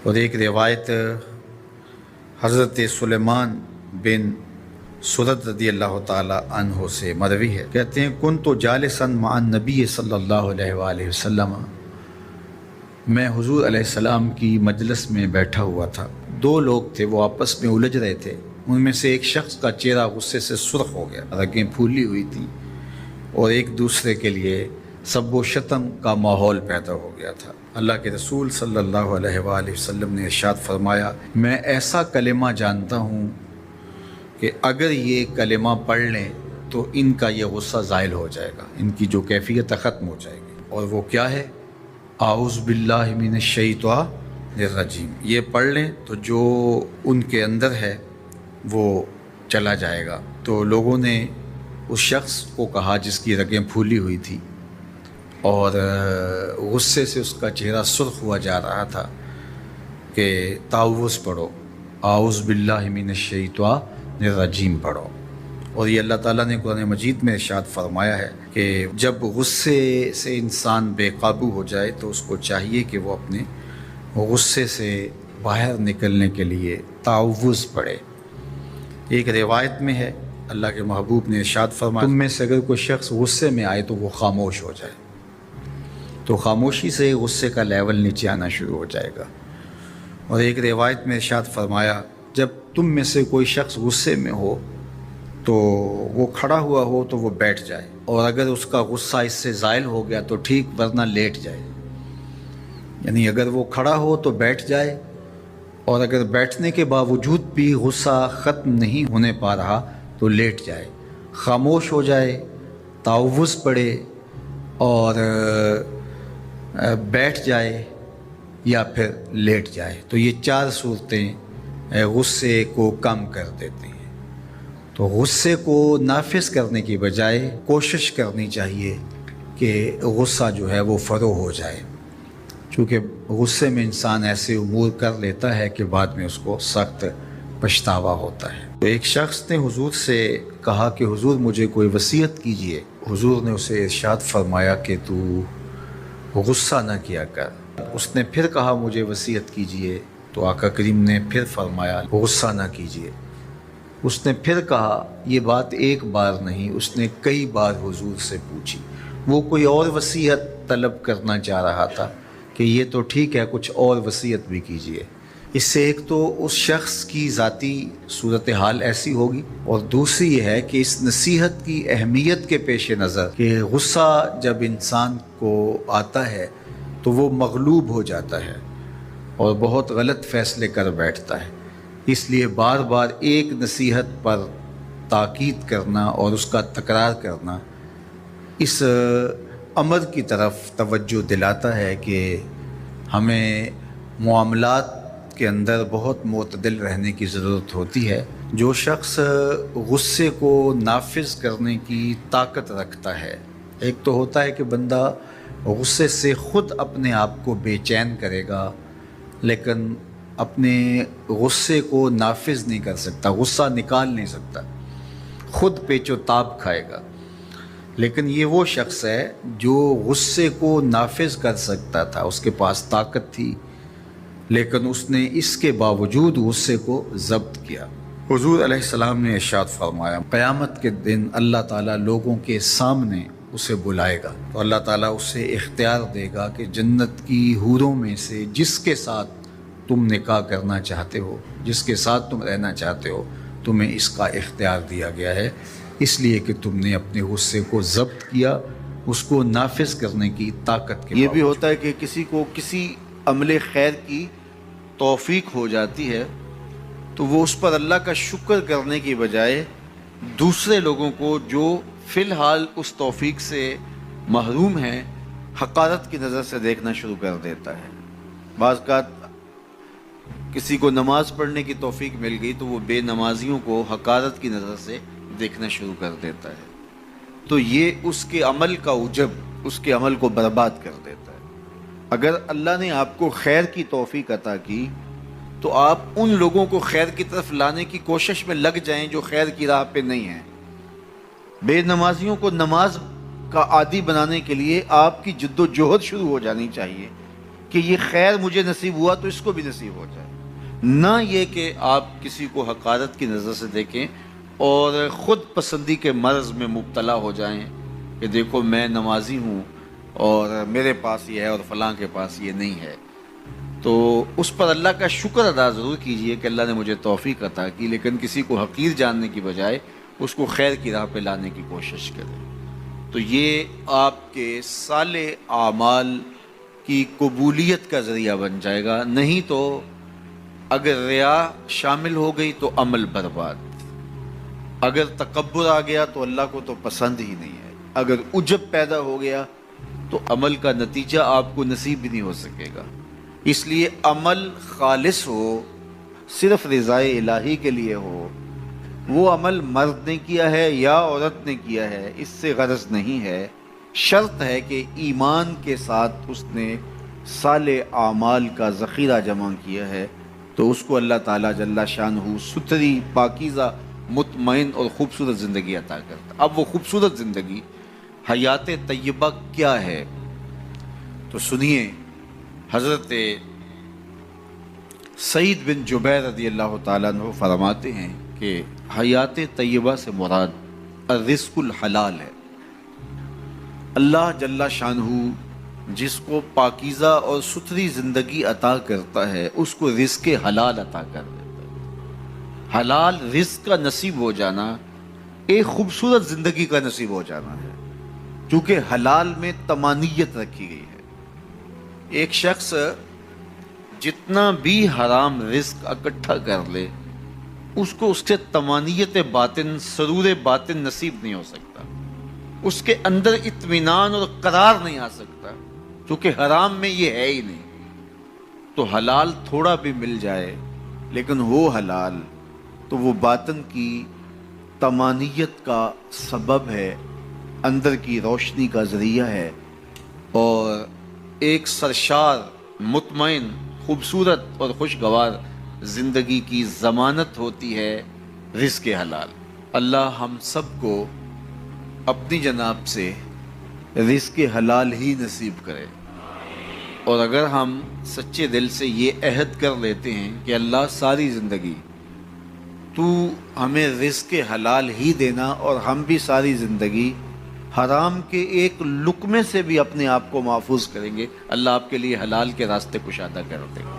اور ایک روایت حضرت سلیمان بن سرد رضی اللہ تعالی عنہ سے مروی ہے، کہتے ہیں کنت جالسا مع النبی صلی اللہ علیہ وآلہ وسلم، میں حضور علیہ السلام کی مجلس میں بیٹھا ہوا تھا، دو لوگ تھے، وہ آپس میں الجھ رہے تھے، ان میں سے ایک شخص کا چہرہ غصے سے سرخ ہو گیا، رگیں پھولی ہوئی تھیں اور ایک دوسرے کے لیے سب و شتم کا ماحول پیدا ہو گیا تھا۔ اللہ کے رسول صلی اللہ علیہ وآلہ وسلم نے ارشاد فرمایا، میں ایسا کلمہ جانتا ہوں کہ اگر یہ کلمہ پڑھ لیں تو ان کا یہ غصہ زائل ہو جائے گا، ان کی جو کیفیت ختم ہو جائے گی، اور وہ کیا ہے؟ اعوذ باللہ من الشیطان الرجیم۔ یہ پڑھ لیں تو جو ان کے اندر ہے وہ چلا جائے گا۔ تو لوگوں نے اس شخص کو کہا جس کی رگیں پھولی ہوئی تھی اور غصے سے اس کا چہرہ سرخ ہوا جا رہا تھا کہ تعوذ پڑھو، اعوذ باللہ من الشیطان الرجیم پڑھو۔ اور یہ اللہ تعالیٰ نے قرآن مجید میں ارشاد فرمایا ہے کہ جب غصے سے انسان بے قابو ہو جائے تو اس کو چاہیے کہ وہ اپنے غصے سے باہر نکلنے کے لیے تعوذ پڑھے۔ ایک روایت میں ہے اللہ کے محبوب نے ارشاد فرمایا، تم میں سے اگر کوئی شخص غصے میں آئے تو وہ خاموش ہو جائے، تو خاموشی سے غصے کا لیول نیچے آنا شروع ہو جائے گا۔ اور ایک روایت میں ارشاد فرمایا، جب تم میں سے کوئی شخص غصے میں ہو تو وہ کھڑا ہوا ہو تو وہ بیٹھ جائے، اور اگر اس کا غصہ اس سے زائل ہو گیا تو ٹھیک، ورنہ لیٹ جائے۔ یعنی اگر وہ کھڑا ہو تو بیٹھ جائے، اور اگر بیٹھنے کے باوجود بھی غصہ ختم نہیں ہونے پا رہا تو لیٹ جائے، خاموش ہو جائے، تعوذ پڑھے اور بیٹھ جائے یا پھر لیٹ جائے۔ تو یہ چار صورتیں غصے کو کم کر دیتی ہیں۔ تو غصے کو نافذ کرنے کی بجائے کوشش کرنی چاہیے کہ غصہ جو ہے وہ فروغ ہو جائے، چونکہ غصے میں انسان ایسے امور کر لیتا ہے کہ بعد میں اس کو سخت پچھتاوا ہوتا ہے۔ تو ایک شخص نے حضور سے کہا کہ حضور مجھے کوئی وصیت کیجئے۔ حضور نے اسے ارشاد فرمایا کہ تو غصہ نہ کیا کر۔ اس نے پھر کہا مجھے وصیت کیجئے، تو آقا کریم نے پھر فرمایا غصہ نہ کیجئے۔ اس نے پھر کہا، یہ بات ایک بار نہیں، اس نے کئی بار حضور سے پوچھی۔ وہ کوئی اور وصیت طلب کرنا چاہ رہا تھا کہ یہ تو ٹھیک ہے، کچھ اور وصیت بھی کیجئے۔ اس سے ایک تو اس شخص کی ذاتی صورتحال ایسی ہوگی، اور دوسری یہ ہے کہ اس نصیحت کی اہمیت کے پیش نظر کہ غصہ جب انسان کو آتا ہے تو وہ مغلوب ہو جاتا ہے اور بہت غلط فیصلے کر بیٹھتا ہے، اس لیے بار بار ایک نصیحت پر تاکید کرنا اور اس کا تکرار کرنا اس امر کی طرف توجہ دلاتا ہے کہ ہمیں معاملات کے اندر بہت معتدل رہنے کی ضرورت ہوتی ہے۔ جو شخص غصے کو نافذ کرنے کی طاقت رکھتا ہے، ایک تو ہوتا ہے کہ بندہ غصے سے خود اپنے آپ کو بے چین کرے گا، لیکن اپنے غصے کو نافذ نہیں کر سکتا، غصہ نکال نہیں سکتا، خود پیچ و تاب کھائے گا۔ لیکن یہ وہ شخص ہے جو غصے کو نافذ کر سکتا تھا، اس کے پاس طاقت تھی، لیکن اس نے اس کے باوجود غصے کو ضبط کیا۔ حضور علیہ السلام نے ارشاد فرمایا، قیامت کے دن اللہ تعالیٰ لوگوں کے سامنے اسے بلائے گا، تو اللہ تعالیٰ اسے اختیار دے گا کہ جنت کی حوروں میں سے جس کے ساتھ تم نکاح کرنا چاہتے ہو، جس کے ساتھ تم رہنا چاہتے ہو، تمہیں اس کا اختیار دیا گیا ہے، اس لیے کہ تم نے اپنے غصے کو ضبط کیا، اس کو نافذ کرنے کی طاقت کے یہ بھی ہوتا ہے کہ کسی کو کسی عمل خیر کی توفیق ہو جاتی ہے تو وہ اس پر اللہ کا شکر کرنے کی بجائے دوسرے لوگوں کو جو فی الحال اس توفیق سے محروم ہیں حقارت کی نظر سے دیکھنا شروع کر دیتا ہے۔ بعض اوقات کسی کو نماز پڑھنے کی توفیق مل گئی تو وہ بے نمازیوں کو حقارت کی نظر سے دیکھنا شروع کر دیتا ہے، تو یہ اس کے عمل کا عجب اس کے عمل کو برباد کر دیتا ہے۔ اگر اللہ نے آپ کو خیر کی توفیق عطا کی تو آپ ان لوگوں کو خیر کی طرف لانے کی کوشش میں لگ جائیں جو خیر کی راہ پہ نہیں ہیں۔ بے نمازیوں کو نماز کا عادی بنانے کے لیے آپ کی جد و جہد شروع ہو جانی چاہیے کہ یہ خیر مجھے نصیب ہوا تو اس کو بھی نصیب ہو جائے، نہ یہ کہ آپ کسی کو حقارت کی نظر سے دیکھیں اور خود پسندی کے مرض میں مبتلا ہو جائیں کہ دیکھو میں نمازی ہوں اور میرے پاس یہ ہے اور فلاں کے پاس یہ نہیں ہے۔ تو اس پر اللہ کا شکر ادا ضرور کیجئے کہ اللہ نے مجھے توفیق عطا کی، لیکن کسی کو حقیر جاننے کی بجائے اس کو خیر کی راہ پہ لانے کی کوشش کریں۔ تو یہ آپ کے صالح اعمال کی قبولیت کا ذریعہ بن جائے گا، نہیں تو اگر ریا شامل ہو گئی تو عمل برباد، اگر تکبر آ گیا تو اللہ کو تو پسند ہی نہیں ہے، اگر عجب پیدا ہو گیا تو عمل کا نتیجہ آپ کو نصیب بھی نہیں ہو سکے گا۔ اس لیے عمل خالص ہو، صرف رضائے الہی کے لیے ہو، وہ عمل مرد نے کیا ہے یا عورت نے کیا ہے اس سے غرض نہیں ہے، شرط ہے کہ ایمان کے ساتھ اس نے صالح اعمال کا ذخیرہ جمع کیا ہے، تو اس کو اللہ تعالیٰ جل شانہ ستھری، پاکیزہ، مطمئن اور خوبصورت زندگی عطا کرتا۔ اب وہ خوبصورت زندگی حیات طیبہ کیا ہے؟ تو سنیے، حضرت سعید بن جبیر رضی اللہ تعالیٰ عنہ فرماتے ہیں کہ حیات طیبہ سے مراد الرزق الحلال ہے۔ اللہ جل شانہ جس کو پاکیزہ اور ستھری زندگی عطا کرتا ہے اس کو رزق حلال عطا کر دیتا ہے۔ حلال رزق کا نصیب ہو جانا ایک خوبصورت زندگی کا نصیب ہو جانا ہے، کیونکہ حلال میں طمانیت رکھی گئی ہے۔ ایک شخص جتنا بھی حرام رزق اکٹھا کر لے اس کو اس سے طمانیت باطن، سرور باطن نصیب نہیں ہو سکتا، اس کے اندر اطمینان اور قرار نہیں آ سکتا، کیونکہ حرام میں یہ ہے ہی نہیں۔ تو حلال تھوڑا بھی مل جائے لیکن ہو حلال تو وہ باطن کی طمانیت کا سبب ہے، اندر کی روشنی کا ذریعہ ہے، اور ایک سرشار، مطمئن، خوبصورت اور خوشگوار زندگی کی ضمانت ہوتی ہے رزق حلال۔ اللہ ہم سب کو اپنی جناب سے رزق حلال ہی نصیب کرے، اور اگر ہم سچے دل سے یہ عہد کر لیتے ہیں کہ اللہ ساری زندگی تو ہمیں رزق حلال ہی دینا، اور ہم بھی ساری زندگی حرام کے ایک لقمے سے بھی اپنے آپ کو محفوظ کریں گے، اللہ آپ کے لیے حلال کے راستے کشادہ کر دے گا۔